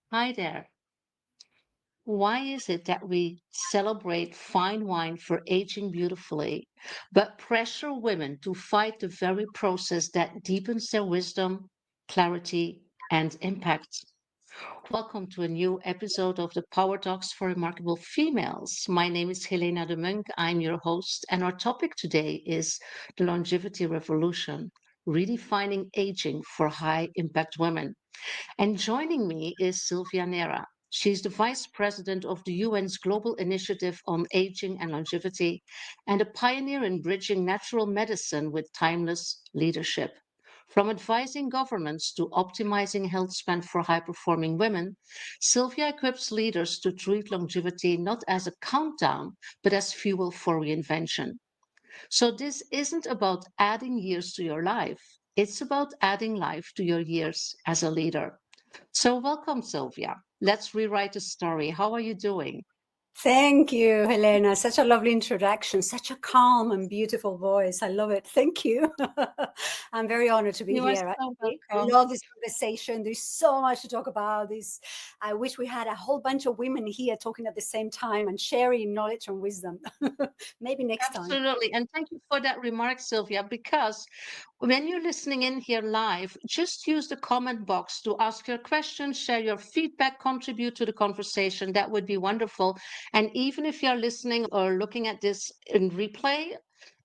Hi there. Why is it that we celebrate fine wine for aging beautifully, but pressure women to fight the very process that deepens their wisdom, clarity, and impact? Welcome to a new episode of the Power Talks for Remarkable Females. My name is Helena Demuynck. I'm your host, and our topic today is the longevity revolution, redefining aging for high impact women. And joining me is Silvia Neira. She's the Vice President of the UN's Global Initiative on Aging and Longevity and a pioneer in bridging natural medicine with timeless leadership. From advising governments to optimizing health span for high performing women, Sylvia equips leaders to treat longevity not as a countdown, but as fuel for reinvention. So, this isn't about adding years to your life, it's about adding life to your years as a leader. So, welcome, Sylvia. Let's rewrite the story. How are you doing? Thank you, Helena. Such a lovely introduction, such a calm and beautiful voice. I love it. Thank you. I'm very honored to be You are here. so I welcome. love this conversation. There's so much to talk about. This, I wish we had a whole bunch of women here talking at the same time and sharing knowledge and wisdom. Maybe next time. Absolutely. And thank you for that remark, Sylvia, because when you're listening in here live, just use the comment box to ask your questions, share your feedback, contribute to the conversation. That would be wonderful. And even if you're listening or looking at this in replay,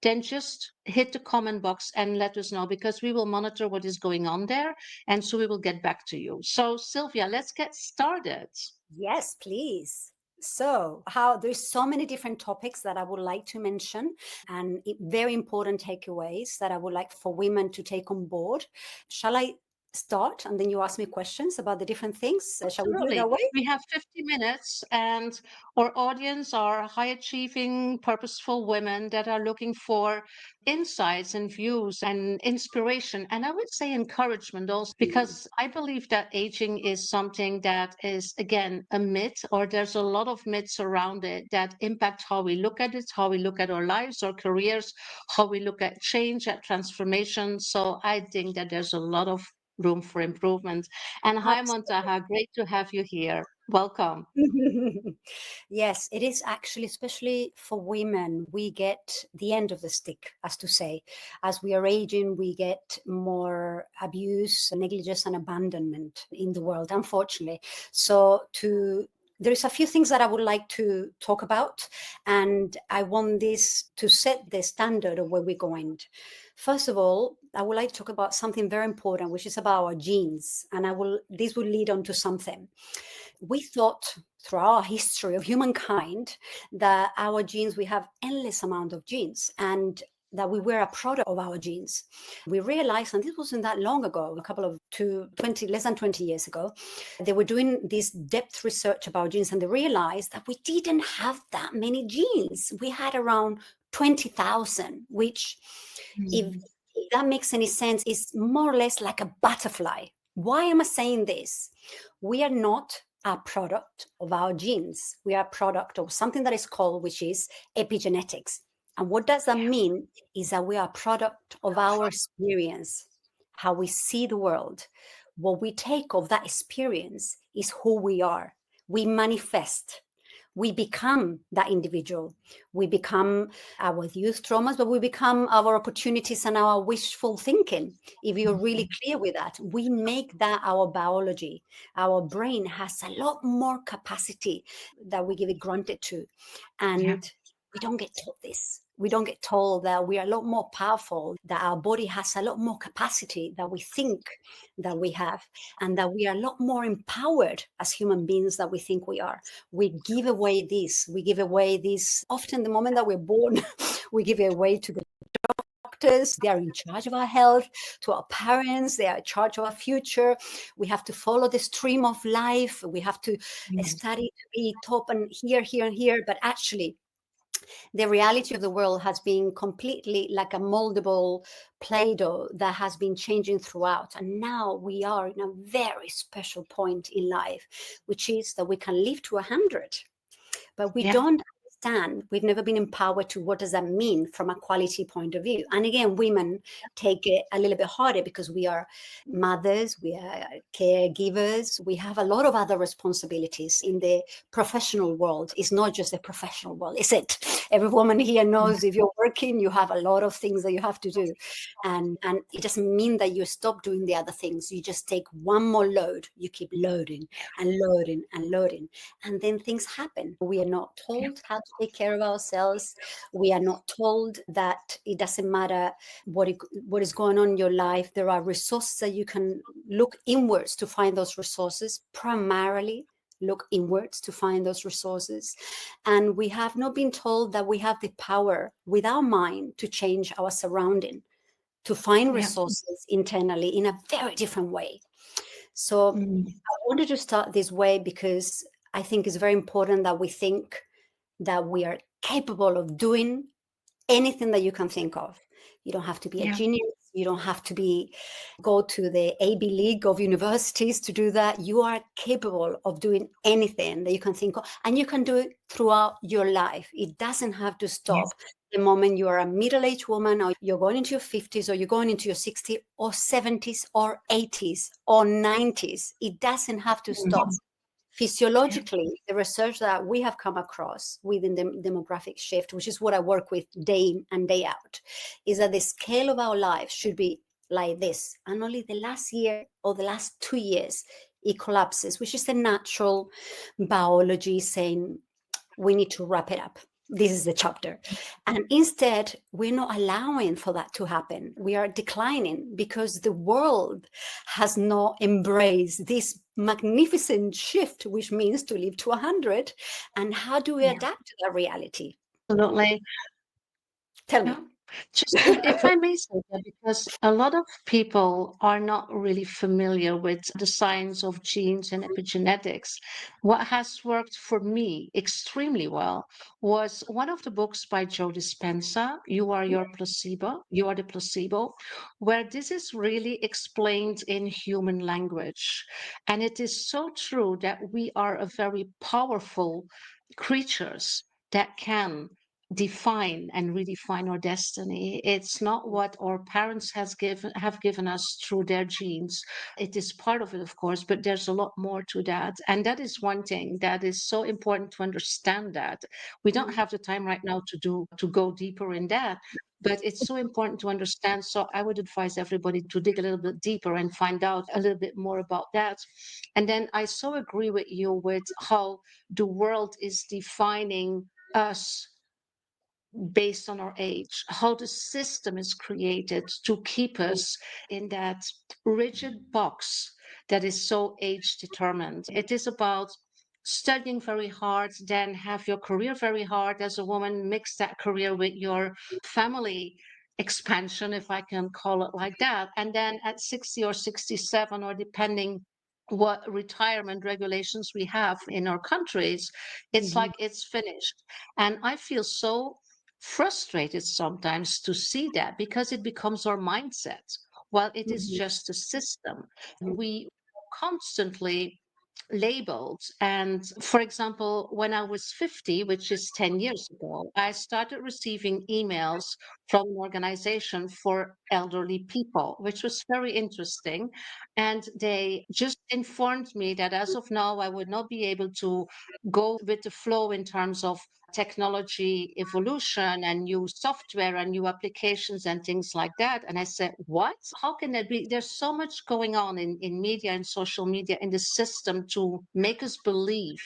then just hit the comment box and let us know because we will monitor what is going on there. And so we will get back to you. So, Sylvia, let's get started. Yes, please. So, how there's so many different topics that I would like to mention, and very important takeaways that I would like for women to take on board. Shall I start, and then you ask me questions about the different things? Shall we do it Absolutely. that way? We have 50 minutes, and our audience are high achieving, purposeful women that are looking for insights and views and inspiration. And I would say encouragement also, because I believe that aging is something that is, again, a myth, or there's a lot of myths around it that impact how we look at it, how we look at our lives, our careers, how we look at change, at transformation. So I think that there's a lot of room for improvement. And hi, Montaha, great to have you here. Welcome. Yes, it is actually, especially for women, we get the end of the stick, as to say. As we are aging, we get more abuse, negligence, and abandonment in the world, unfortunately. So, there's a few things that I would like to talk about, and I want this to set the standard of where we're going. First of all, I would like to talk about something very important, which is about our genes, and this will lead on to something. We thought throughout our history of humankind that our genes, we have endless amount of genes, and that we were a product of our genes. We realized, and this wasn't that long ago, a couple of less than 20 years ago, they were doing this depth research about genes, and they realized that we didn't have that many genes. We had around 20,000, which, if Mhm. that makes any sense, is more or less like a butterfly. Why am I saying this? We are not a product of our genes. We are a product of something that is called, which is epigenetics. And what does that mean is that we are a product of our experience, how we see the world. What we take of that experience is who we are. We manifest. We become that individual. We become our youth traumas, but we become our opportunities and our wishful thinking. If you're really clear with that, we make that our biology. Our brain has a lot more capacity that we give it granted to. Yeah. And we don't get taught this. We don't get told that we are a lot more powerful, that our body has a lot more capacity that we think that we have, and that we are a lot more empowered as human beings that we think we are. We give away this. We give away this often the moment that we're born. We give it away to the doctors. They are in charge of our health. To our parents, they are in charge of our future. We have to follow the stream of life. We have to Mhm. study to be top and here, here, and here. But actually, the reality of the world has been completely like a moldable Play-Doh that has been changing throughout. And now we are in a very special point in life, which is that we can live to 100, but we Yeah. don't understand. We've never been empowered to what does that mean from a quality point of view. And again, women take it a little bit harder because we are mothers, we are caregivers, we have a lot of other responsibilities in the professional world. It's not just the professional world, is it? Every woman here knows if you're working, you have a lot of things that you have to do. And it doesn't mean that you stop doing the other things. You just take one more load. You keep loading and loading and loading. And then things happen. We are not told how to take care of ourselves. We are not told that it doesn't matter what is going on in your life. There are resources that you can look inwards to find those resources, primarily look inwards to find those resources. And we have not been told that we have the power with our mind to change our surrounding, to find resources internally in a very different way. So I wanted to start this way because I think it's very important that we think that we are capable of doing anything that you can think of. You don't have to be a genius. You don't have to go to the Ivy League of universities to do that. You are capable of doing anything that you can think of, and you can do it throughout your life. It doesn't have to stop the moment you are a middle-aged woman, or you're going into your 50s, or you're going into your 60s or 70s or 80s or 90s. It doesn't have to stop. Physiologically, the research that we have come across within the demographic shift, which is what I work with day in and day out, is that the scale of our lives should be like this. And only the last year or the last 2 years, it collapses, which is the natural biology saying we need to wrap it up. This is the chapter. And instead, we're not allowing for that to happen. We are declining because the world has not embraced this magnificent shift, which means to live to 100. And how do we adapt to that reality? Absolutely. Tell me. Just if I may say that, because a lot of people are not really familiar with the science of genes and epigenetics. What has worked for me extremely well was one of the books by Joe Dispenza, You Are Your Placebo, You Are the Placebo, where this is really explained in human language. And it is so true that we are a very powerful creatures that can define and redefine our destiny. It's not what our parents have given us through their genes. It is part of it, of course, but there's a lot more to that. And that is one thing that is so important to understand. That we don't have the time right now to go deeper in that. But it's so important to understand. So I would advise everybody to dig a little bit deeper and find out a little bit more about that. And then I so agree with you with how the world is defining us based on our age, how the system is created to keep us in that rigid box that is so age determined. It is about studying very hard, then have your career very hard as a woman, mix that career with your family expansion, if I can call it like that. And then at 60 or 67, or depending what retirement regulations we have in our countries, it's like it's finished. And I feel so frustrated sometimes to see that, because it becomes our mindset. Well, it is just a system. We constantly labeled. And for example, when I was 50, which is 10 years ago, I started receiving emails from an organization for elderly people, which was very interesting. And they just informed me that as of now, I would not be able to go with the flow in terms of technology evolution and new software and new applications and things like that. And I said, what? How can that be? There's so much going on in media and social media in the system to make us believe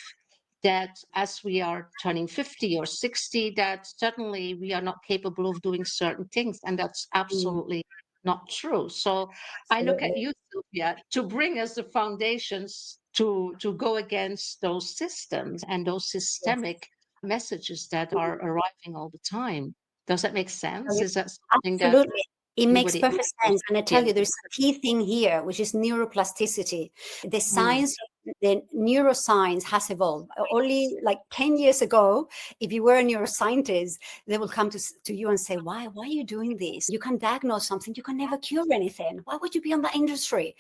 that as we are turning 50 or 60, that suddenly we are not capable of doing certain things. And that's absolutely not true. So I look at you, Sylvia, to bring us the foundations to go against those systems and those systemic messages that are arriving all the time. Does that make sense? Is that something that Absolutely. It makes everybody? perfect sense. And I tell Yeah. you, there's a key thing here, which is neuroplasticity. The Mm. science, the neuroscience has evolved. Only like 10 years ago, if you were a neuroscientist, they will come to you and say, why are you doing this? You can diagnose something, you can never cure anything. Why would you be on that industry?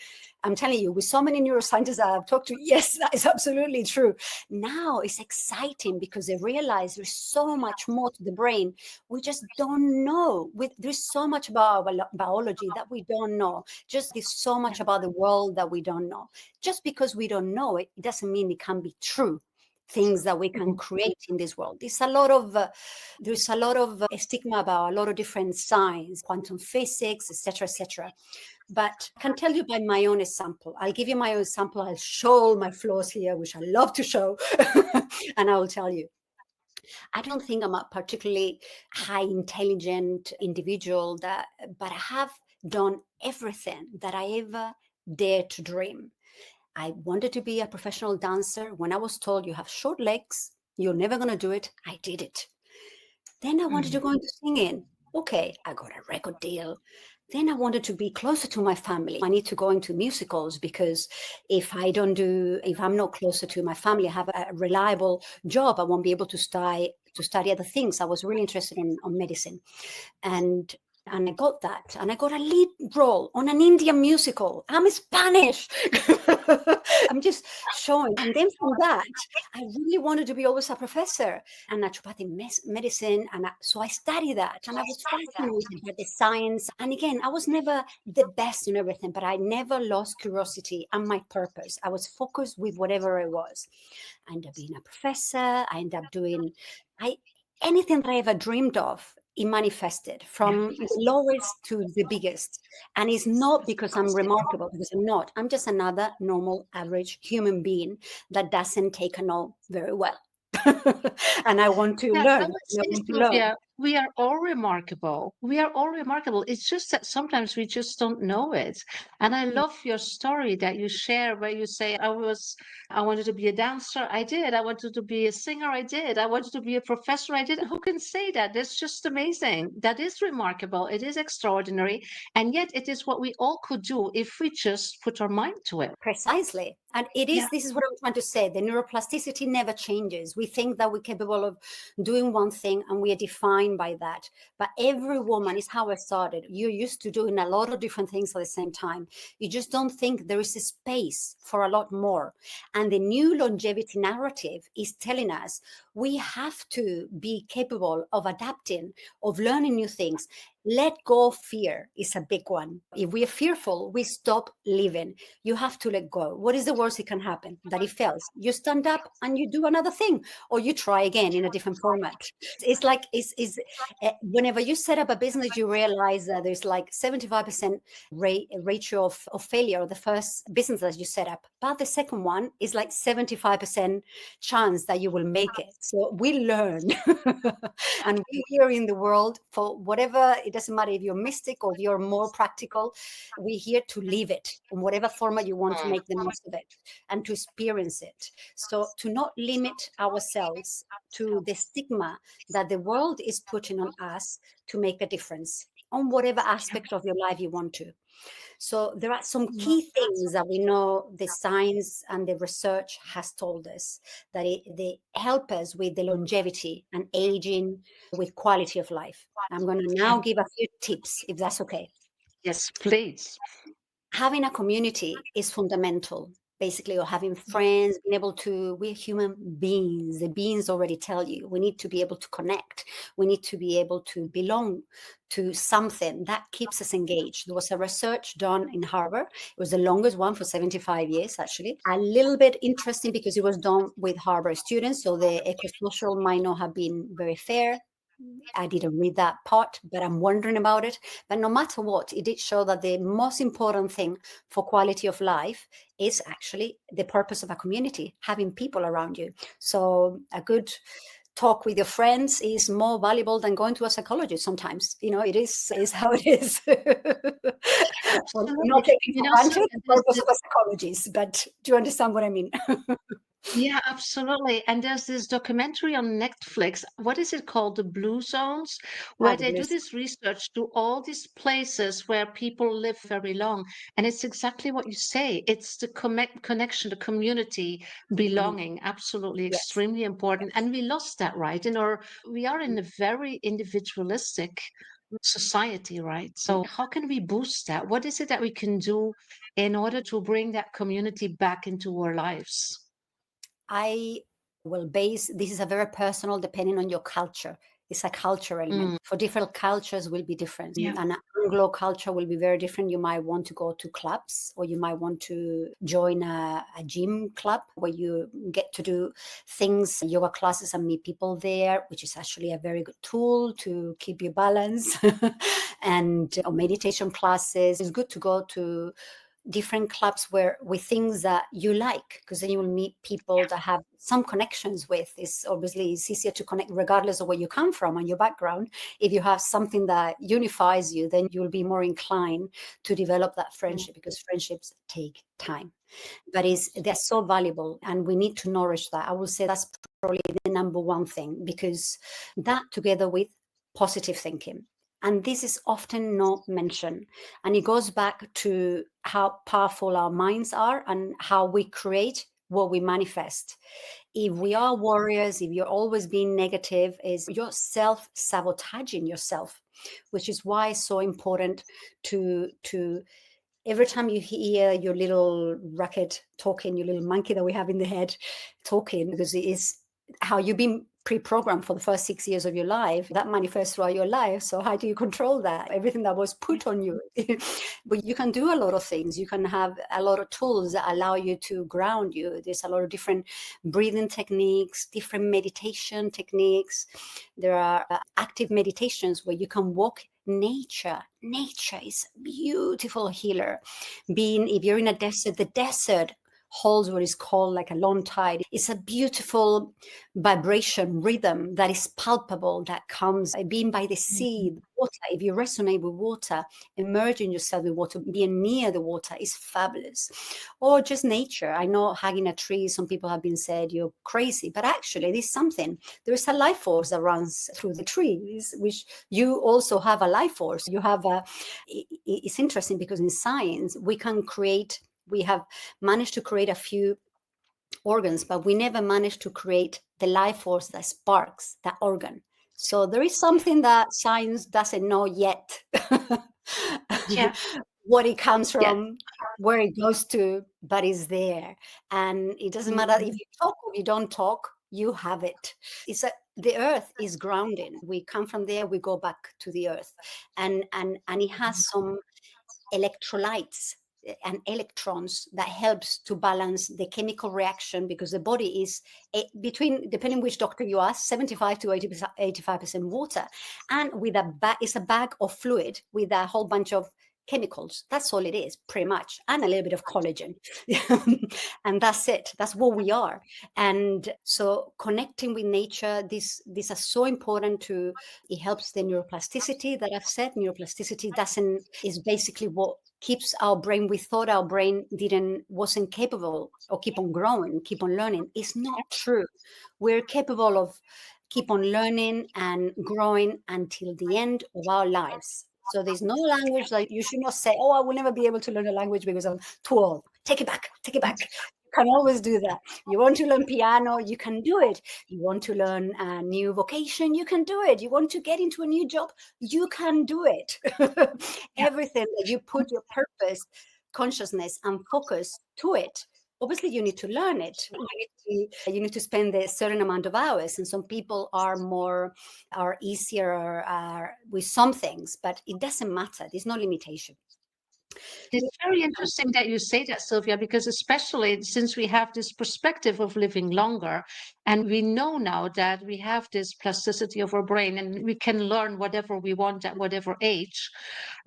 I'm telling you, with so many neuroscientists I've talked to, yes, that is absolutely true. Now it's exciting because they realize there's so much more to the brain. We just don't know. There's so much about our biology that we don't know. Just there's so much about the world that we don't know. Just because we don't know it, it doesn't mean it can be true. Things that we can create in this world. There's a lot of stigma about a lot of different science, quantum physics, etc., etc. But I can tell you by my own example. I'll give you my own example. I'll show all my flaws here, which I love to show, and I will tell you. I don't think I'm a particularly high intelligent individual, but I have done everything that I ever dared to dream. I wanted to be a professional dancer. When I was told you have short legs, you're never going to do it, I did it. Then I wanted to go into singing. Okay, I got a record deal. Then I wanted to be closer to my family. I need to go into musicals because if I'm not closer to my family, I have a reliable job, I won't be able to study other things. I was really interested in on medicine. And I got that. And I got a lead role on an Indian musical. I'm Spanish. I'm just showing. And then from that, I really wanted to be always a professor and naturopathic medicine. And so I studied that. And I was fascinated by the science. And again, I was never the best in everything, but I never lost curiosity and my purpose. I was focused with whatever I was. I ended up being a professor. I ended up doing anything that I ever dreamed of. It manifested from the lowest to the biggest. And it's not because I'm remarkable, because I'm not. I'm just another normal, average human being that doesn't take a no very well. And I want to Yeah, learn. I would say, Sylvia, we are all remarkable. We are all remarkable. It's just that sometimes we just don't know it. And I love your story that you share where you say, I wanted to be a dancer. I did. I wanted to be a singer. I did. I wanted to be a professor. I did. Who can say that? That's just amazing. That is remarkable. It is extraordinary. And yet it is what we all could do if we just put our mind to it. Precisely. And Yeah. this is what I'm trying to say. The neuroplasticity never changes. We think that we're capable of doing one thing and we are defined by that. But every woman is how I started. You're used to doing a lot of different things at the same time. You just don't think there is a space for a lot more. And the new longevity narrative is telling us we have to be capable of adapting, of learning new things. Let go of fear is a big one. If we are fearful, we stop living. You have to let go. What is the worst that can happen? That it fails. You stand up and you do another thing, or you try again in a different format. It's like whenever you set up a business, you realize that there's like 75% ratio of failure of the first business that you set up, but the second one is like 75% chance that you will make it. So we learn, and we're here in the world for whatever. It doesn't matter if you're mystic or if you're more practical. We're here to live it in whatever format you want to make the most of it and to experience it. So to not limit ourselves to the stigma that the world is putting on us to make a difference on whatever aspect of your life you want to. So there are some key things that we know the science and the research has told us that they help us with the longevity and aging with quality of life. I'm going to now give a few tips, if that's okay. Yes, please. Having a community is fundamental. Basically, or having friends, being able to, we're human beings. The beings already tell you we need to be able to connect. We need to be able to belong to something that keeps us engaged. There was a research done in Harvard. It was the longest one for 75 years, actually. A little bit interesting because it was done with Harvard students. So the eco-social might not have been very fair. I didn't read that part, but I'm wondering about it. But no matter what, it did show that the most important thing for quality of life is actually the purpose of a community, having people around you. So a good talk with your friends is more valuable than going to a psychologist sometimes. It is how it is. Well, Absolutely. not taking You for know, granted Sylvia, the purpose of a psychologist, but do you understand what I mean? yeah, absolutely. And there's this documentary on Netflix. What is it called? The Blue Zones, where they do Fabulous. this research to all these places where people live very long. And it's exactly what you say. It's the connection, the community, Mhm. belonging, absolutely Yes. extremely important. Yes. And we lost that, right? We are in a very individualistic society, right? So how can we boost that? What is it that we can do in order to bring that community back into our lives? I will base this is a very personal depending on your culture. It's a culture element. Mm, For different cultures will be different. yeah. An Anglo culture will be very different. You might want to go to clubs, or you might want to join a gym club where you get to do things, yoga classes, and meet people there, which is actually a very good tool to keep you balanced. And or meditation classes. It's good to go to different clubs where with things that you like, because then you will meet people that have some connections with. It's obviously it's easier to connect regardless of where you come from and your background. If you have something that unifies you, then you'll be more inclined to develop that Mm, friendship, because friendships take time, but is they're so valuable and we need to nourish that. I will say that's probably the number one thing, because that together with positive thinking, and this is often not mentioned, and it goes back to how powerful our minds are and how we create what we manifest. If we are warriors, if you're always being negative, is you're self-sabotaging yourself, which is why it's so important to every time you hear your little racket talking, your little monkey that we have in the head talking, because it is how you've been pre-programmed for the first 6 years of your life, that manifests throughout your life. So how do you control that? Everything that was yeah. put on you. But you can do a lot of things. You can have a lot of tools that allow you to ground you. There's a lot of different breathing techniques, different meditation techniques. There are active meditations where you can walk nature. Nature is a beautiful healer. Being, if you're in a desert, the desert holds what is called like a long tide. It's a beautiful vibration rhythm that is palpable, that comes being by the sea, Mhm. the water. If you resonate with water, immersing yourself with water, being near the water is fabulous. Or just nature. I know hugging a tree, some people have been said you're crazy, but actually there's something. There is a life force that runs through the trees, which you also have a life force. You have a, it's interesting because in science we have managed to create a few organs, but we never managed to create the life force that sparks that organ. So there is something that science doesn't know yet. Yeah. What it comes Yeah. from, where it goes to, but it's there. And it doesn't matter Mm, if you talk or you don't talk, you have it. The earth is grounding. We come from there, we go back to the earth. And it has some electrolytes and electrons that helps to balance the chemical reaction, because the body is between, depending which doctor you ask, 75 to 85% water, and with it's a bag of fluid with a whole bunch of chemicals. That's all it is, pretty much, and a little bit of collagen. And that's it. That's what we are. And so connecting with nature, these are so important to, it helps the neuroplasticity that I've said. Neuroplasticity doesn't is basically what keeps our brain. We thought our brain wasn't capable or keep on growing, keep on learning. It's not true. We're capable of keep on learning and growing until the end of our lives. So there's no language that you should not say, oh, I will never be able to learn a language because I'm too old. Take it back, take it back. You can always do that. You want to learn piano, you can do it. You want to learn a new vocation, you can do it. You want to get into a new job, you can do it. yeah. Everything that you put your purpose, consciousness, and focus to it. Obviously, you need to learn it. You need to spend a certain amount of hours, and some people are easier with some things, but it doesn't matter. There's no limitation. It's very interesting that you say that, Sylvia, because especially since we have this perspective of living longer, and we know now that we have this plasticity of our brain and we can learn whatever we want at whatever age,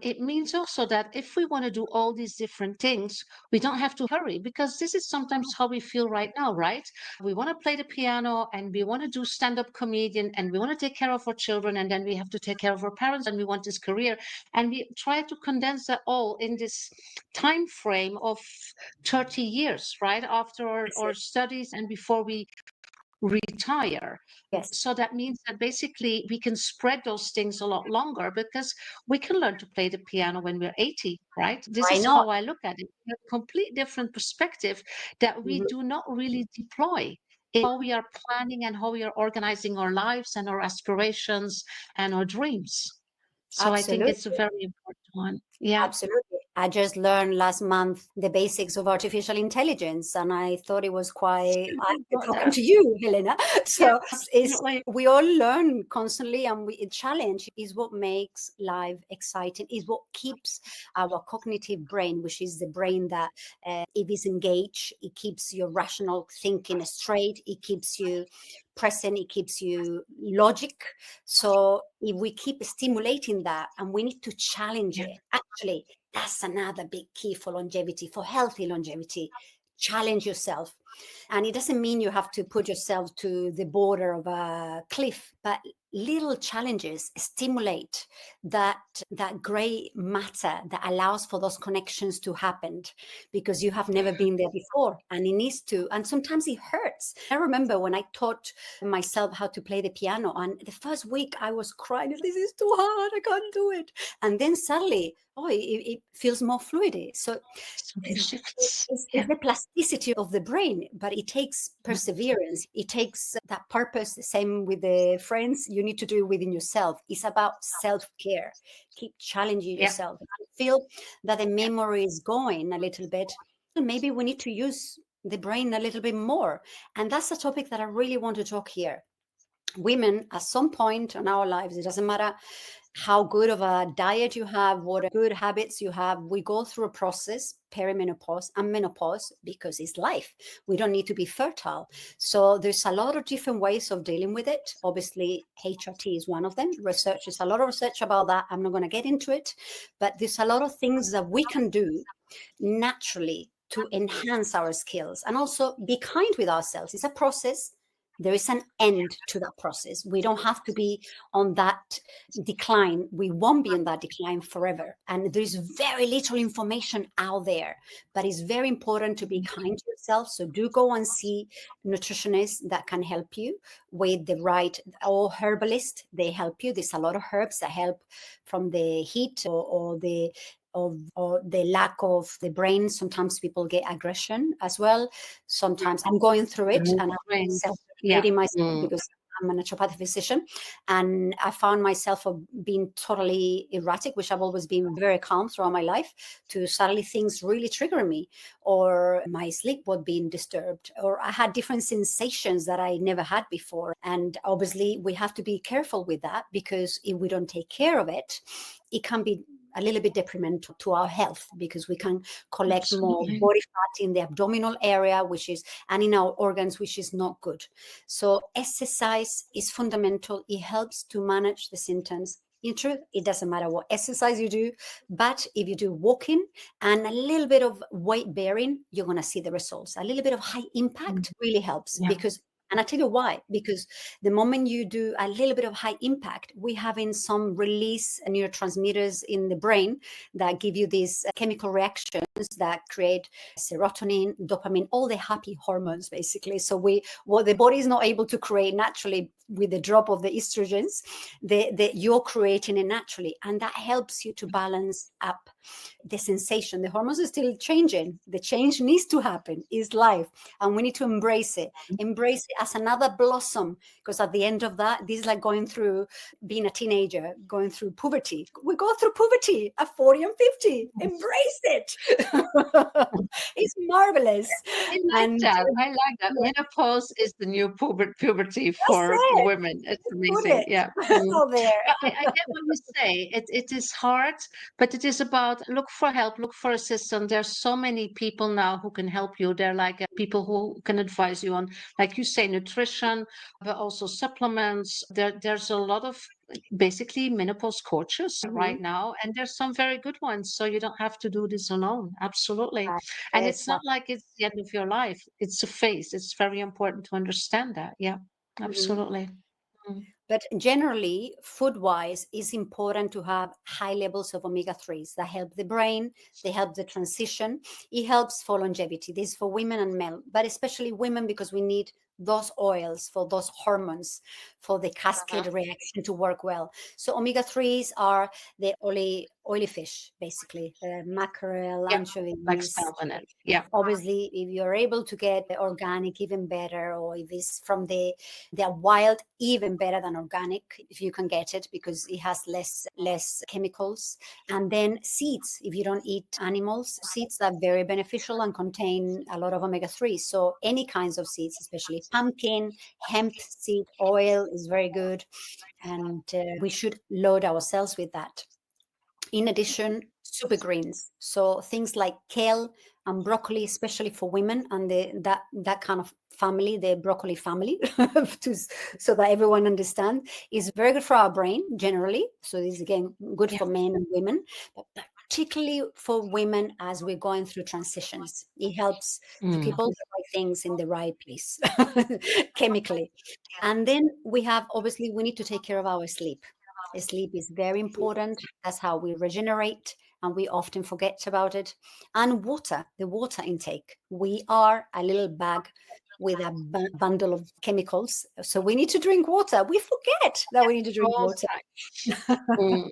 it means also that if we want to do all these different things, we don't have to hurry, because this is sometimes how we feel right now, right? We want to play the piano and we want to do stand-up comedian and we want to take care of our children, and then we have to take care of our parents and we want this career, and we try to condense that all in this time frame of 30 years, right after our studies and before we retire. Yes, So that means that basically we can spread those things a lot longer, because we can learn to play the piano when we're 80, right? This why is not? how I look at it. A complete different perspective that we Mhm. do not really deploy in how we are planning and how we are organizing our lives and our aspirations and our dreams. So I think it's a Absolutely. very important one. Yeah. Absolutely. I just learned last month the basics of artificial intelligence, and I thought it was quite About talking that. to you, Helena. Yeah, So it's absolutely. we all learn constantly, and challenge is what makes life exciting. Is what keeps our cognitive brain, which is the brain that if it's engaged, it keeps your rational thinking straight. It keeps you present. It keeps you logic. So if we keep stimulating that, and we need to challenge Yeah. it, actually, that's another big key for longevity, for healthy longevity. Challenge yourself. And it doesn't mean you have to put yourself to the border of a cliff, but little challenges stimulate that gray matter that allows for those connections to happen, because you have never been there before, and it needs to, and sometimes it hurts. I remember when I taught myself how to play the piano, and the first week I was crying, this is too hard, I can't do it. And then suddenly, it feels more fluid. So Something shifts. it's Yeah. the plasticity of the brain, but it takes perseverance. It takes that purpose. The same with the friends. You need to do it within yourself. It's about self-care. Keep challenging Yeah. yourself. If you feel that the memory is going a little bit, maybe we need to use the brain a little bit more. And that's a topic that I really want to talk here. Women, at some point in our lives, it doesn't matter how good of a diet you have, what good habits you have, we go through a process, perimenopause and menopause, because it's life. We don't need to be fertile. So there's a lot of different ways of dealing with it. Obviously, HRT is one of them. Research is a lot of research about that. I'm not going to get into it, but there's a lot of things that we can do naturally to enhance our skills and also be kind with ourselves. It's a process. There is an end to that process. We don't have to be on that decline. We won't be on that decline forever. And there's very little information out there, but it's very important to be kind to yourself. So do go and see nutritionists that can help you with the right, or herbalist. They help you. There's a lot of herbs that help from the heat or the or the lack of the brain. Sometimes people get aggression as well. Sometimes I'm going through it, and I'm Brain. Yeah. self-educating myself Mm. because I'm a naturopathic physician, and I found myself of being totally erratic, which I've always been very calm throughout my life, to suddenly things really triggering me, or my sleep was being disturbed, or I had different sensations that I never had before. And obviously, we have to be careful with that, because if we don't take care of it, it can be a little bit detrimental to our health, because we can collect more Absolutely. body fat in the abdominal area, which is, and in our organs, which is not good. So exercise is fundamental. It helps to manage the symptoms. In truth, it doesn't matter what exercise you do, but if you do walking and a little bit of weight bearing, you're going to see the results. A little bit of high impact really helps, Yeah. because, and I tell you why, because the moment you do a little bit of high impact, we have in some release neurotransmitters in the brain that give you these chemical reactions that create serotonin, dopamine, all the happy hormones, basically. So what the body is not able to create naturally with the drop of the estrogens, you're creating it naturally, and that helps you to balance up the sensation. The hormones are still changing. The change needs to happen. It's life, and we need to embrace it. Embrace it as another blossom, because at the end of that, this is like going through being a teenager, going through puberty. We go through puberty at 40 and 50. Embrace it. It's marvelous. I like And that. I like that. yeah, Menopause is the new puberty that's for it. women. It's Just put amazing. it Yeah. Mm. out there. But I get what you say. It is hard, but it is about look for help, look for assistance. There's so many people now who can help you. They're like people who can advise you on, like you say, nutrition, but also supplements. There's a lot of basically menopause coaches right Mhm. now, and there's some very good ones. So you don't have to do this alone. Absolutely. And it's not Exactly. like it's the end of your life. It's a phase. It's very important to understand that. Yeah, Mhm. absolutely. Mm. But generally, food wise, it's important to have high levels of omega 3s that help the brain, they help the transition. It helps for longevity. This is for women and men, but especially women, because we need those oils, for those hormones, for the cascade Uh-huh. reaction to work well. So omega-3s are the oily fish, basically, mackerel, Yeah, like anchovies. salmon. Yeah. Obviously, if you're able to get organic, even better, or if it's from the wild, even better than organic, if you can get it, because it has less chemicals. And then seeds, if you don't eat animals, seeds are very beneficial and contain a lot of omega-3. So any kinds of seeds, especially pumpkin, hemp seed oil is very good, and we should load ourselves with that. In addition, super greens, so things like kale and broccoli, especially for women and that kind of family, the broccoli family, so that everyone understands, is very good for our brain generally. So this is again good Yeah. for men and women, but particularly for women as we're going through transitions. It helps to Mm. keep all the right things in the right place chemically. And then we have, obviously, we need to take care of our sleep. Sleep is very important. That's how we regenerate, and we often forget about it. And water, the water intake. We are a little bag with a bundle of chemicals. So we need to drink water. We forget that we need to drink All water. the time. Mm.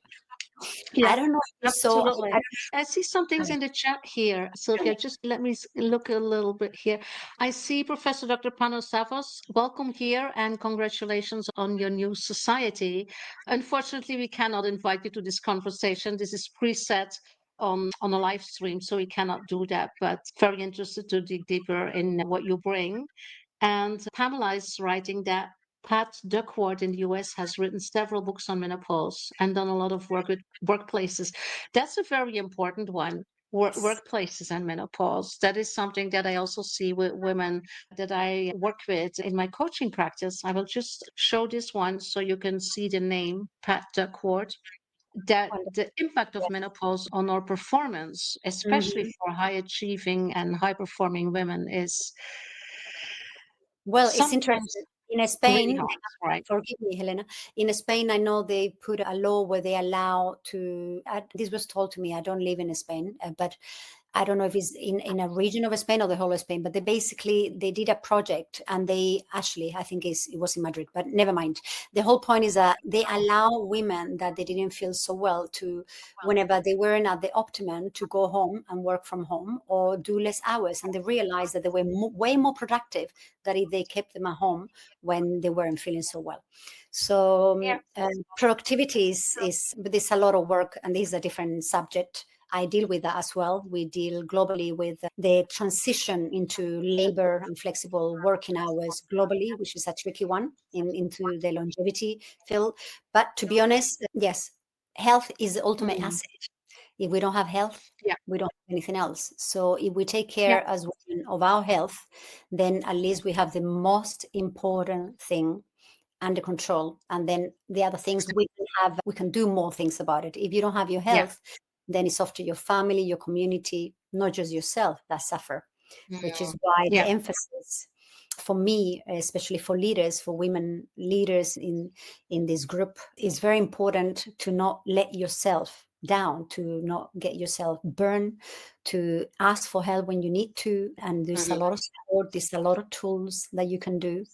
I Yeah, don't know. So absolutely. I see some things in the chat here, Sylvia. Just let me look a little bit here. I see Professor Dr. Panos Savos. Welcome here and congratulations on your new society. Unfortunately, we cannot invite you to this conversation. This is preset on a live stream, so we cannot do that. But very interested to dig deeper in what you bring. And Pamela is writing that Pat Duckworth in the US has written several books on menopause and done a lot of work with workplaces. That's a very important one. Workplaces and menopause. That is something that I also see with women that I work with in my coaching practice. I will just show this one so you can see the name, Pat Duckworth, that the impact of menopause on our performance, especially Mhm. for high achieving and high performing women, is Well, it's sometimes interesting. In really Spain, hard, right? forgive me, Helena. In Spain, I know they put a law where they allow to. This was told to me. I don't live in Spain, but I don't know if it's in a region of Spain or the whole of Spain. But they did a project, and they actually, I think it was in Madrid, but never mind. The whole point is that they allow women that they didn't feel so well to, whenever they weren't at the optimum, to go home and work from home or do less hours, and they realized that they were way more productive than if they kept them at home when they weren't feeling so well. So Yeah. productivity but there's a lot of work, and this is a different subject. I deal with that as well. We deal globally with the transition into labor and flexible working hours globally, which is a tricky one into the longevity field. But to be honest, yes, health is the ultimate Mm. asset. If we don't have health, Yeah. we don't have anything else. So if we take Yeah. care as women of our health, then at least we have the most important thing under control. And then the other things Exactly. we can do more things about it. If you don't have your Yeah. health, then it's off to your family, your community, not just yourself that suffer, which is Mm. why the Yeah. emphasis for me, especially for leaders, for women leaders in this group, is very important to not let yourself down, to not get yourself burned, to ask for help when you need to. And there's a Mhm. lot of support, there's a lot of tools that you can do,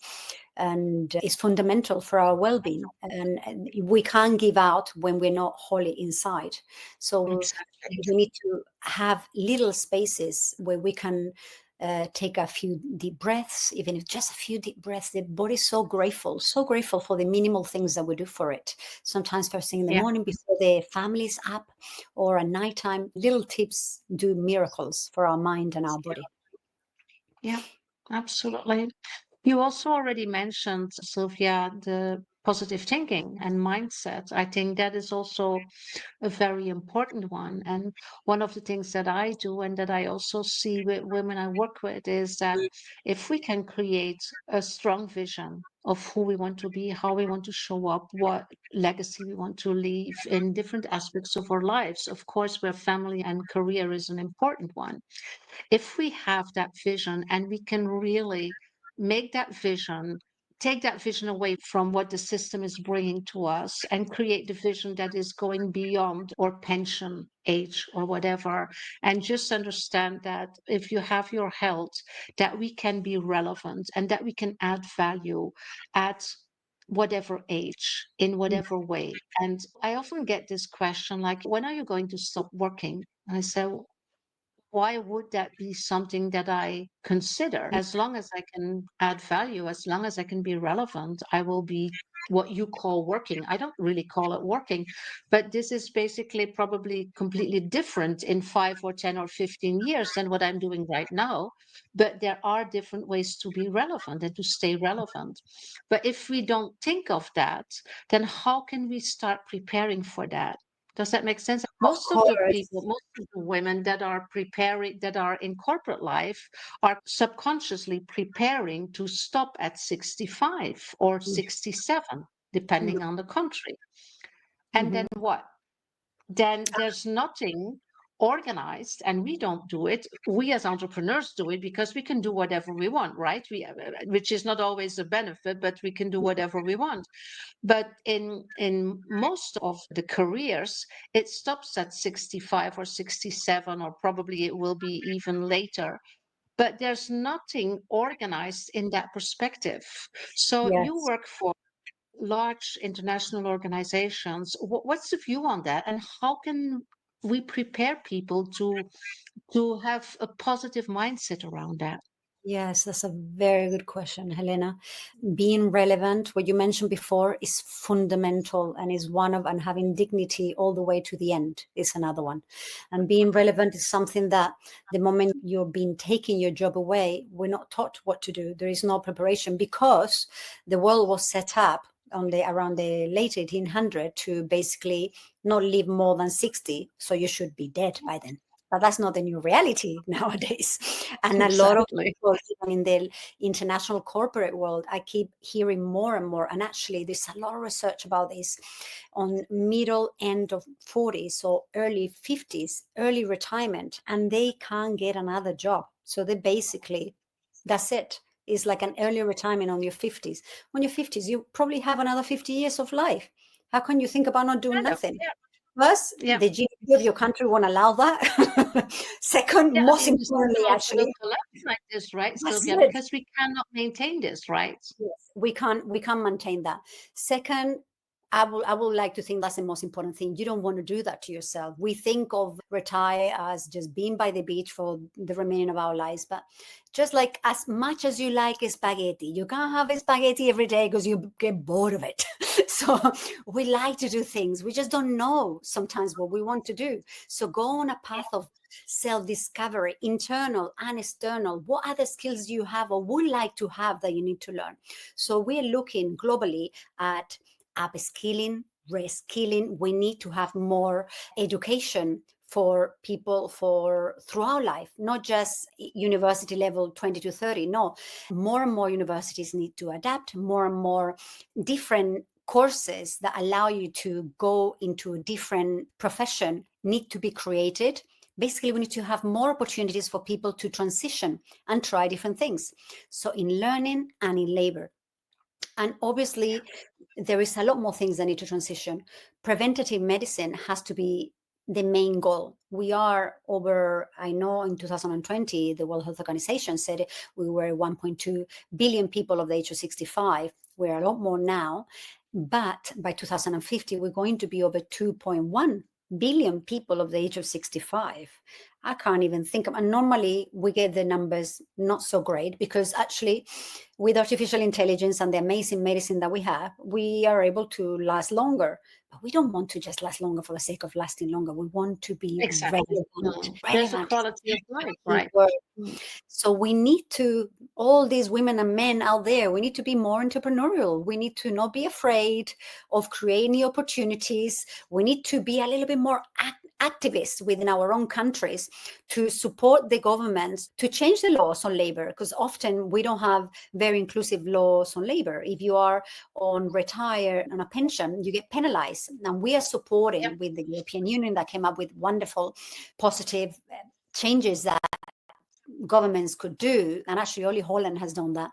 and it's fundamental for our well-being. And we can't give out when we're not wholly inside. So Exactly. we need to have little spaces where we can take a few deep breaths. Even if just a few deep breaths, the body's so grateful for the minimal things that we do for it. Sometimes first thing in the Yeah. morning before the family's up, or at nighttime, little tips do miracles for our mind and our body. Yeah. Absolutely. You also already mentioned, Sylvia, the positive thinking and mindset. I think that is also a very important one. And one of the things that I do and that I also see with women I work with is that if we can create a strong vision of who we want to be, how we want to show up, what legacy we want to leave in different aspects of our lives, of course, where family and career is an important one. If we have that vision and we can really make that vision take that vision away from what the system is bringing to us and create the vision that is going beyond or pension age or whatever, and just understand that if you have your health, that we can be relevant and that we can add value at whatever age, in whatever way. And I often get this question like, when are you going to stop working? And I say, why would that be something that I consider? As long as I can add value, as long as I can be relevant, I will be what you call working. I don't really call it working, but this is basically probably completely different in 5 or 10 or 15 years than what I'm doing right now. But there are different ways to be relevant and to stay relevant. But if we don't think of that, then how can we start preparing for that? Does that make sense? Of Most of the people, course. most of the women that are preparing, that are in corporate life, are subconsciously preparing to stop at 65 or 67, depending on the country. And Mhm. then what? Then there's nothing organized, and we don't do it. We as entrepreneurs do it because we can do whatever we want, right? Which is not always a benefit, but we can do whatever we want. But in most of the careers, it stops at 65 or 67, or probably it will be even later. But there's nothing organized in that perspective. So you Yes. work for large international organizations. What's the view on that, and how can we prepare people to have a positive mindset around that? Yes, that's a very good question, Helena. Being relevant, what you mentioned before, is fundamental and is one of, and having dignity all the way to the end is another one. And being relevant is something that the moment you're being taking your job away, we're not taught what to do. There is no preparation because the world was set up on the around the late 1800 to basically not live more than 60, so you should be dead by then. But that's not the new reality nowadays. And a lot of Exactly. people, even in the international corporate world, I keep hearing more and more. And actually, there's a lot of research about this on middle end of 40s or early 50s, early retirement, and they can't get another job. So they basically, that's it. It's like an early retirement on your 50s. On your 50s, you probably have another 50 years of life. How can you think about not doing Yeah, nothing? First, yeah, the GDP of your country won't allow that. Second, yeah. most The system importantly, also will actually, collapse like this, right, that's Sylvia? it. Because we cannot maintain this, right? Yes, we can't maintain that. Second, I would like to think that's the most important thing. You don't want to do that to yourself. We think of retire as just being by the beach for the remaining of our lives, but just like as much as you like spaghetti, you can't have spaghetti every day because you get bored of it. So we like to do things. We just don't know sometimes what we want to do. So go on a path of self-discovery, internal and external. What other skills you have or would like to have that you need to learn? So we're looking globally at upskilling, reskilling. We need to have more education for people for throughout life, not just university level 20 to 30. No, more and more universities need to adapt, more and more different courses that allow you to go into a different profession need to be created. Basically, we need to have more opportunities for people to transition and try different things. So in learning and in labor. And obviously, there is a lot more things that need to transition. Preventative medicine has to be the main goal. We are over, I know in 2020, the World Health Organization said we were 1.2 billion people of the age of 65. We're a lot more now. But by 2050, we're going to be over 2.1 billion people of the age of 65. I can't even think of, and normally we get the numbers not so great because actually with artificial intelligence and the amazing medicine that we have, we are able to last longer. But we don't want to just last longer for the sake of lasting longer. We want to be Exactly. relevant. There's a Relevant is quality of life, the right? word. Mm. So we need to, all these women and men out there, we need to be more entrepreneurial. We need to not be afraid of creating opportunities. We need to be a little bit more activists within our own countries to support the governments to change the laws on labor, because often we don't have very inclusive laws on labor. If you are on retire on a pension, you get penalized. And we are Yep. supporting with the European Union that came up with wonderful positive changes that governments could do, and actually only Holland has done that,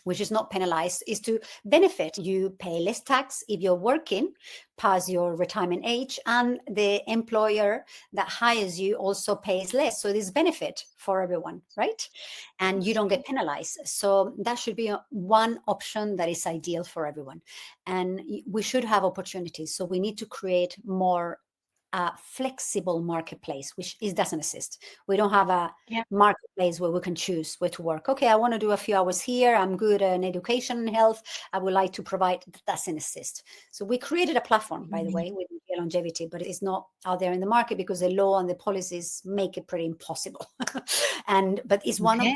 which is not penalized, is to benefit. You pay less tax if you're working past your retirement age, and the employer that hires you also pays less. So there's benefit for everyone, right? And you don't get penalized. So that should be one option that is ideal for everyone. And we should have opportunities. So we need to create more flexible marketplace, which doesn't exist. We don't have a marketplace where we can choose where to work. Okay, I want to do a few hours here. I'm good in education and health. I would like to provide. That doesn't exist. So we created a platform, by the way, with longevity, but it's not out there in the market because the law and the policies make it pretty impossible. But it's one of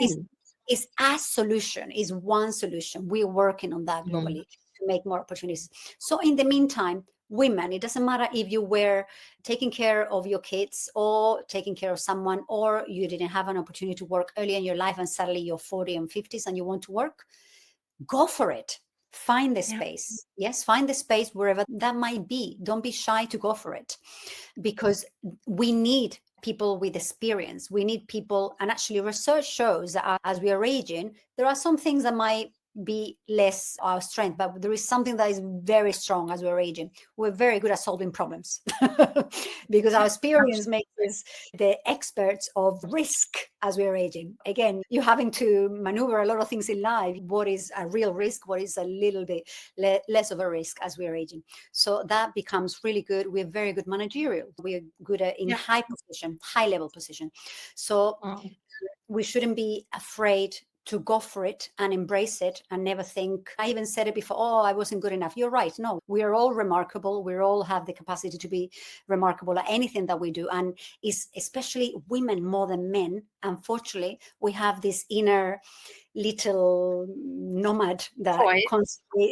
is a solution, is one solution. We're working on that globally to make more opportunities. So in the meantime, women, it doesn't matter if you were taking care of your kids or taking care of someone, or you didn't have an opportunity to work early in your life and suddenly you're 40 and 50s and you want to work, go for it. Find the space. Yes, find the space wherever that might be. Don't be shy to go for it, because we need people with experience. We need people, and actually research shows that as we are aging, there are some things that might be less our strength, but there is something that is very strong as we're aging. We're very good at solving problems because our experience makes us the experts of risk as we're aging. Again, you're having to maneuver a lot of things in life. What is a real risk? What is a little bit less of a risk as we're aging? So that becomes really good. We're very good managerial. We're good at in high position, high level position. So we shouldn't be afraid to go for it and embrace it and never think. I even said it before, oh, I wasn't good enough. You're right. No, we are all remarkable. We all have the capacity to be remarkable at anything that we do. And it's especially women more than men. Unfortunately, we have this inner little nomad that constantly,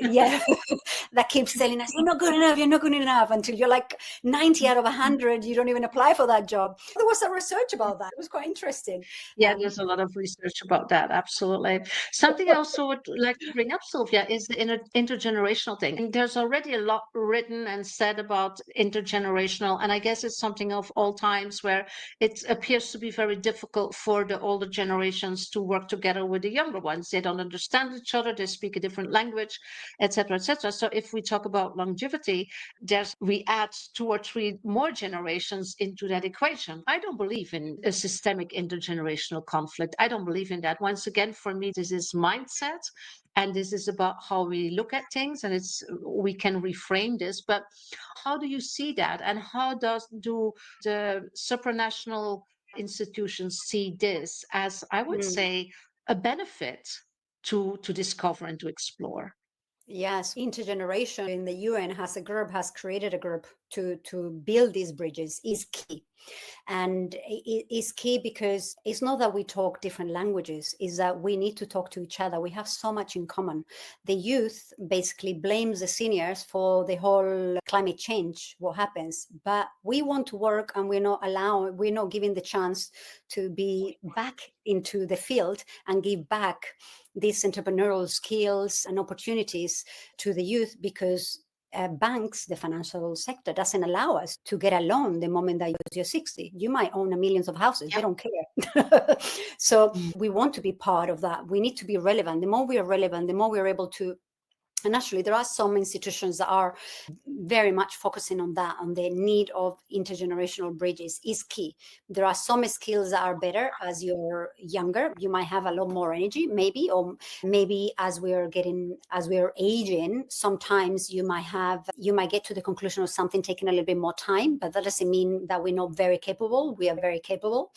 that keeps telling us, you're not good enough, you're not good enough, until you're like 90 out of 100, you don't even apply for that job. There was some research about that. It was quite interesting. There's a lot of research about that. Absolutely. Something I also would like to bring up, Sylvia, is the intergenerational thing. And there's already a lot written and said about intergenerational. And I guess it's something of all times where it appears to be very difficult for the older generations to work together with the younger ones. They don't understand each other. They speak a different language, etc., etc. So if we talk about longevity, we add 2 or 3 more generations into that equation. I don't believe in a systemic intergenerational conflict. I don't believe in that. Once again, for me, this is mindset, and this is about how we look at things, and we can reframe this. But how do you see that, and how do the supranational institutions see this as, I would say, a benefit to discover and to explore? Yes, intergeneration in the UN has created a group to build these bridges is key. And it is key because it's not that we talk different languages, it's that we need to talk to each other. We have so much in common. The youth basically blames the seniors for the whole climate change, what happens. But we want to work and we're not giving the chance to be back into the field and give back these entrepreneurial skills and opportunities to the youth, because banks, the financial sector, doesn't allow us to get a loan the moment that you're 60. You might own millions of houses. They don't care. So we want to be part of that. We need to be relevant. The more we are relevant, the more we are able to. And actually, there are some institutions that are very much focusing on that, on the need of intergenerational bridges is key. There are some skills that are better as you're younger. You might have a lot more energy, maybe, or maybe as we're aging, sometimes you might get to the conclusion of something taking a little bit more time, but that doesn't mean that we're not very capable. We are very capable.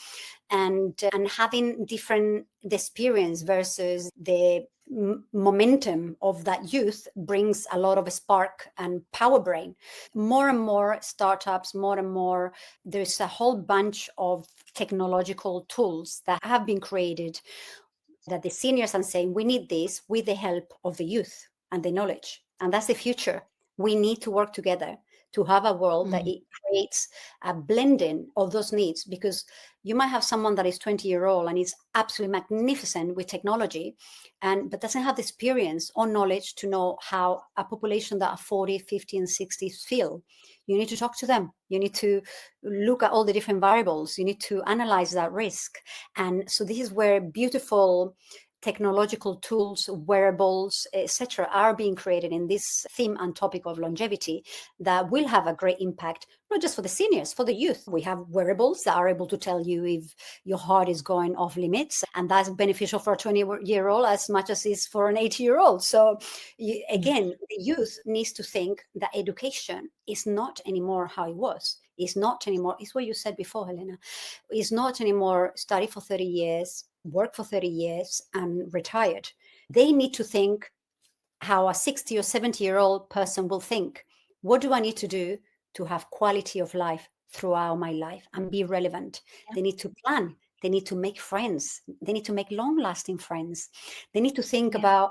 And having different experience versus the momentum of that youth brings a lot of spark and power brain. More and more startups, more and more, there's a whole bunch of technological tools that have been created that the seniors are saying, we need this with the help of the youth and the knowledge. And that's the future. We need to work together to have a world that it creates a blending of those needs, because you might have someone that is 20-year-old and is absolutely magnificent with technology, but doesn't have the experience or knowledge to know how a population that are 40, 50, and 60 feel. You need to talk to them. You need to look at all the different variables. You need to analyze that risk. And so this is where beautiful technological tools, wearables, etc., are being created in this theme and topic of longevity that will have a great impact, not just for the seniors, for the youth. We have wearables that are able to tell you if your heart is going off limits, and that's beneficial for a 20-year-old as much as is for an 80-year-old. So again, the youth needs to think that education is not anymore how it was. It's not anymore, it's what you said before, Helena. It's not anymore study for 30 years, work for 30 years and retired. They need to think how a 60 or 70-year-old person will think. What do I need to do to have quality of life throughout my life and be relevant? They need to plan. They need to make friends. They need to make long-lasting friends. They need to think about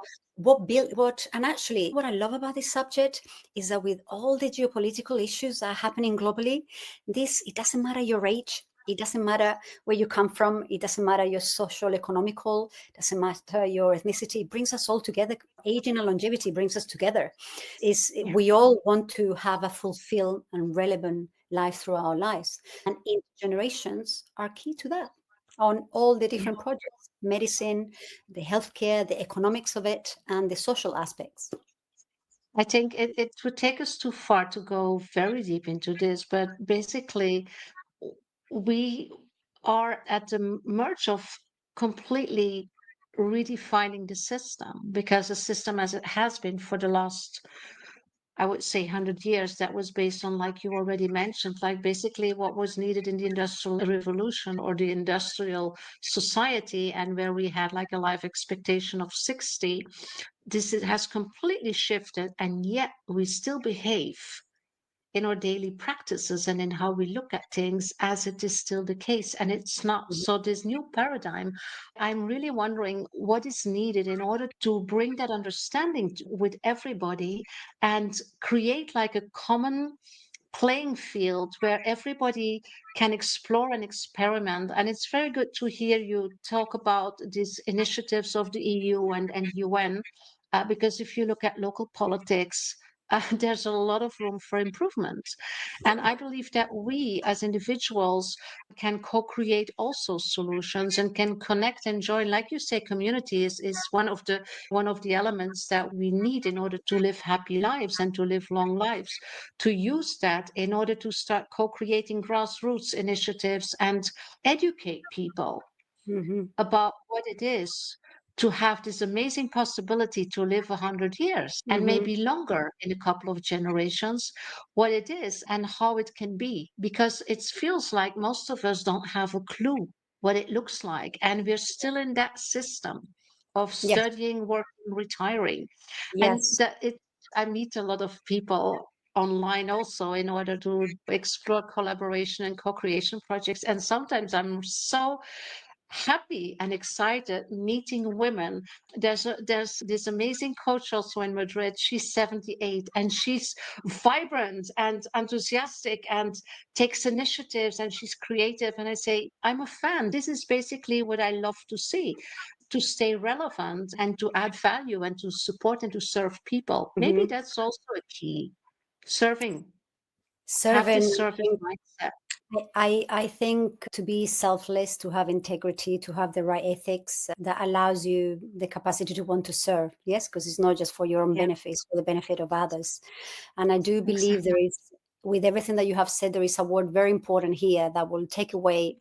and actually what I love about this subject is that with all the geopolitical issues that are happening globally, it doesn't matter your age, it doesn't matter where you come from, it doesn't matter your social, economical, doesn't matter your ethnicity, it brings us all together. Aging and longevity brings us together. We all want to have a fulfilled and relevant life through our lives. And intergenerations are key to that on all the different projects, medicine, the healthcare, the economics of it, and the social aspects. I think it would take us too far to go very deep into this, but basically, we are at the merge of completely redefining the system, because the system as it has been for the last, I would say, 100 years, that was based on, like you already mentioned, like basically what was needed in the industrial revolution or the industrial society, and where we had like a life expectation of 60. This has completely shifted, and yet we still behave in our daily practices and in how we look at things as it is still the case. And it's not. Mhm. So, this new paradigm, I'm really wondering what is needed in order to bring that understanding with everybody and create like a common playing field where everybody can explore and experiment. And it's very good to hear you talk about these initiatives of the EU and UN, because if you look at local politics, there's a lot of room for improvement. And I believe that we as individuals can co-create also solutions and can connect and join. Like you say, community is one of the elements that we need in order to live happy lives and to live long lives. To use that in order to start co-creating grassroots initiatives and educate people Mhm. about what it is to have this amazing possibility to live 100 years and Mhm. maybe longer in a couple of generations, what it is and how it can be. Because it feels like most of us don't have a clue what it looks like. And we're still in that system of Yes. studying, working, retiring. And Yes. I meet a lot of people online also in order to explore collaboration and co-creation projects. And sometimes I'm so happy and excited meeting women. There's this amazing coach also in Madrid. She's 78 and she's vibrant and enthusiastic and takes initiatives and she's creative. And I say, I'm a fan. This is basically what I love to see, to stay relevant and to add value and to support and to serve people. Maybe Mhm. that's also a key. Serving, have this Serving. service mindset. I think to be selfless, to have integrity, to have the right ethics that allows you the capacity to want to serve. Yes, because it's not just for your own Yeah, benefit, it's for the benefit of others. And I do believe exactly. there is, with everything that you have said, there is a word very important here that will take away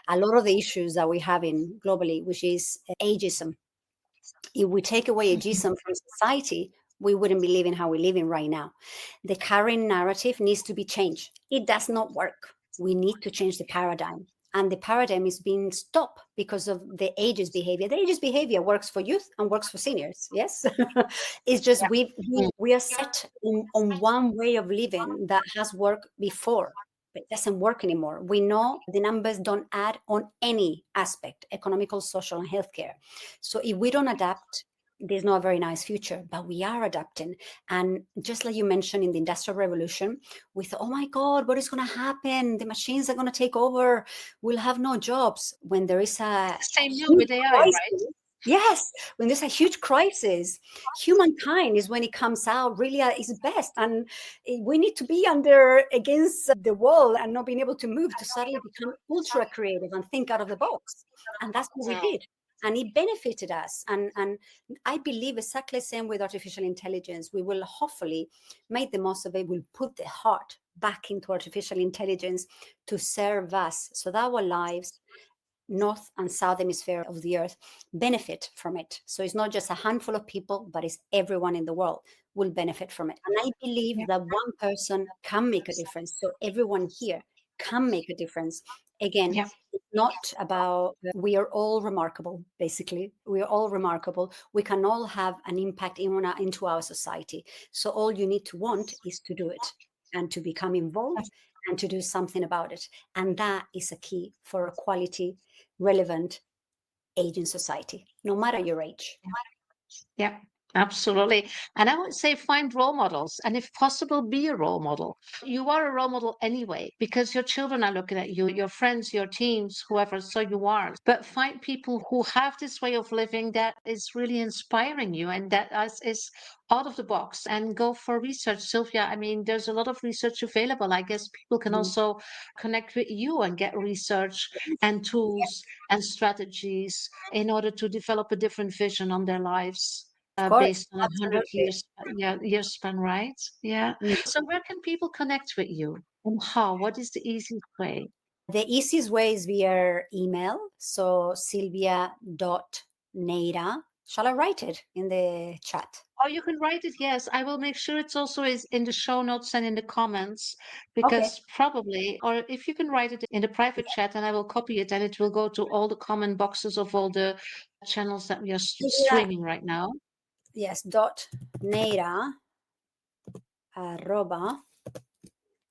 a lot of the issues that we have in globally, which is ageism. If we take away ageism from society, we wouldn't be living how we're living right now. The current narrative needs to be changed. It does not work. We need to change the paradigm. And the paradigm is being stopped because of the ages behavior. The ages behavior works for youth and works for seniors. Yes. It's just we are set on one way of living that has worked before, but it doesn't work anymore. We know the numbers don't add on any aspect, economical, social, and healthcare. So if we don't adapt, there's not a very nice future, but we are adapting. And just like you mentioned in the Industrial Revolution, we thought, oh my God, what is going to happen? The machines are going to take over. We'll have no jobs. When there is a Same now huge with AI, right? crisis, yes, when there's a huge crisis, humankind is when it comes out really at its best. And we need to be under against the wall and not being able to move to suddenly become ultra creative and think out of the box. And that's what we Mm. did. and it benefited us. And I believe exactly the same with artificial intelligence. We will hopefully make the most of it. We'll put the heart back into artificial intelligence to serve us so that our lives, north and south hemisphere of the earth, benefit from it. So it's not just a handful of people, but it's everyone in the world will benefit from it. And I believe Yeah. that one person can make a difference. So everyone here can make a difference. Again, Yeah. it's not about, we are all remarkable, basically. We are all remarkable. We can all have an impact into our society. So all you need to want is to do it and to become involved and to do something about it. And that is a key for a quality, relevant, aging society, no matter your age. Yeah, absolutely. And I would say find role models and if possible, be a role model. You are a role model anyway, because your children are looking at you, your friends, your teams, whoever, so you are. But find people who have this way of living that is really inspiring you and that is out of the box and go for research. Sylvia, I mean, there's a lot of research available. I guess people can Mhm. also connect with you and get research and tools and strategies in order to develop a different vision on their lives Of course, based on a 100 absolutely. years year span, right? Yeah. Mm. So where can people connect with you and how? What is the easiest way? The easiest way is via email. So Silvia.Neira. Shall I write it in the chat? Oh, you can write it. Yes, I will make sure it's also is in the show notes and in the comments Okay. because probably, or if you can write it in the private chat and I will copy it and it will go to all the comment boxes of all the channels that we are Silvia, streaming right now. yes, dot Neira arroba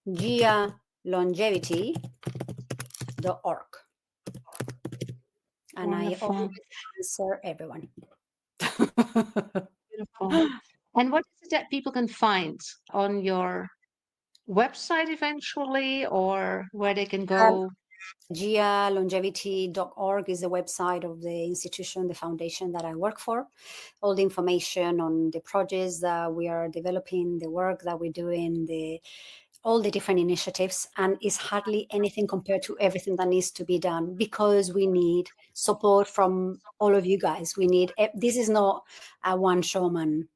gialongevity.org. And I Wonderful. always answer everyone. Beautiful. And what is it that people can find on your website eventually, or where they can Um, go? gialongevity.org is the website of the institution, the foundation that I work for. All the information on the projects that we are developing, the work that we're doing, all the different initiatives, and it's hardly anything compared to everything that needs to be done because we need support from all of you guys. We need, this is not a one showman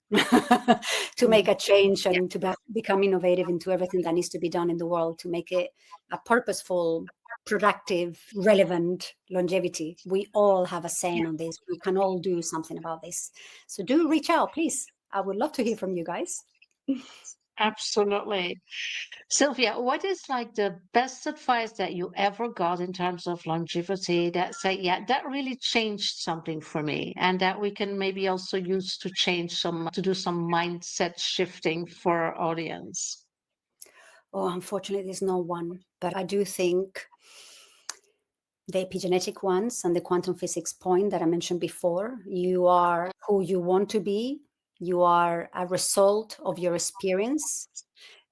to make a change Yeah, and to become innovative into everything that needs to be done in the world to make it a purposeful, productive, relevant longevity. We all have a say yeah, on this. We can all do something about this. So do reach out, please. I would love to hear from you guys. absolutely. Sylvia, what is like the best advice that you ever got in terms of longevity that say, yeah, that really changed something for me, and that we can maybe also use to change to do some mindset shifting for our audience? Oh, unfortunately, there's no one, but I do think the epigenetic ones and the quantum physics point that I mentioned before, you are who you want to be, you are a result of your experience,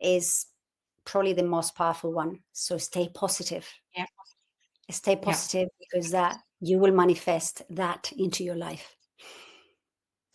is probably the most powerful one. So Yeah, stay yeah. positive because that you will manifest that into your life.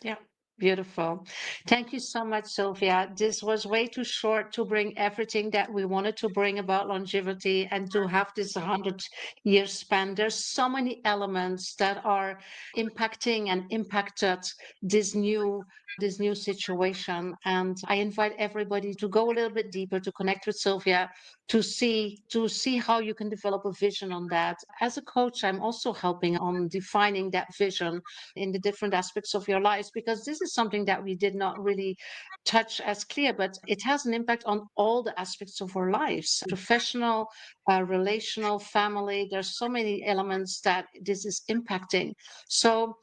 Yeah, beautiful. Thank you so much, Sylvia. This was way too short to bring everything that we wanted to bring about longevity and to have this 100-year span. There's so many elements that are impacting and impacted this new this new situation. And I invite everybody to go a little bit deeper, to connect with Sylvia, to see how you can develop a vision on that. As a coach, I'm also helping on defining that vision in the different aspects of your lives because this is something that we did not really touch as clear, but it has an impact on all the aspects of our lives, professional, relational, family. There's so many elements that this is impacting. So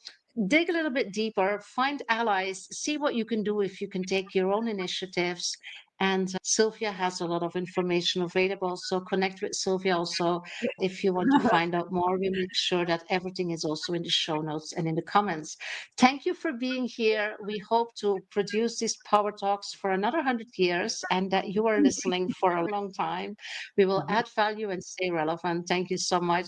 dig a little bit deeper, find allies, see what you can do if you can take your own initiatives. And Sylvia has a lot of information available. So connect with Sylvia also if you want to find out more. We make sure that everything is also in the show notes and in the comments. Thank you for being here. We hope to produce these Power Talks for another 100 years and that you are listening for a long time. We will add value and stay relevant. Thank you so much.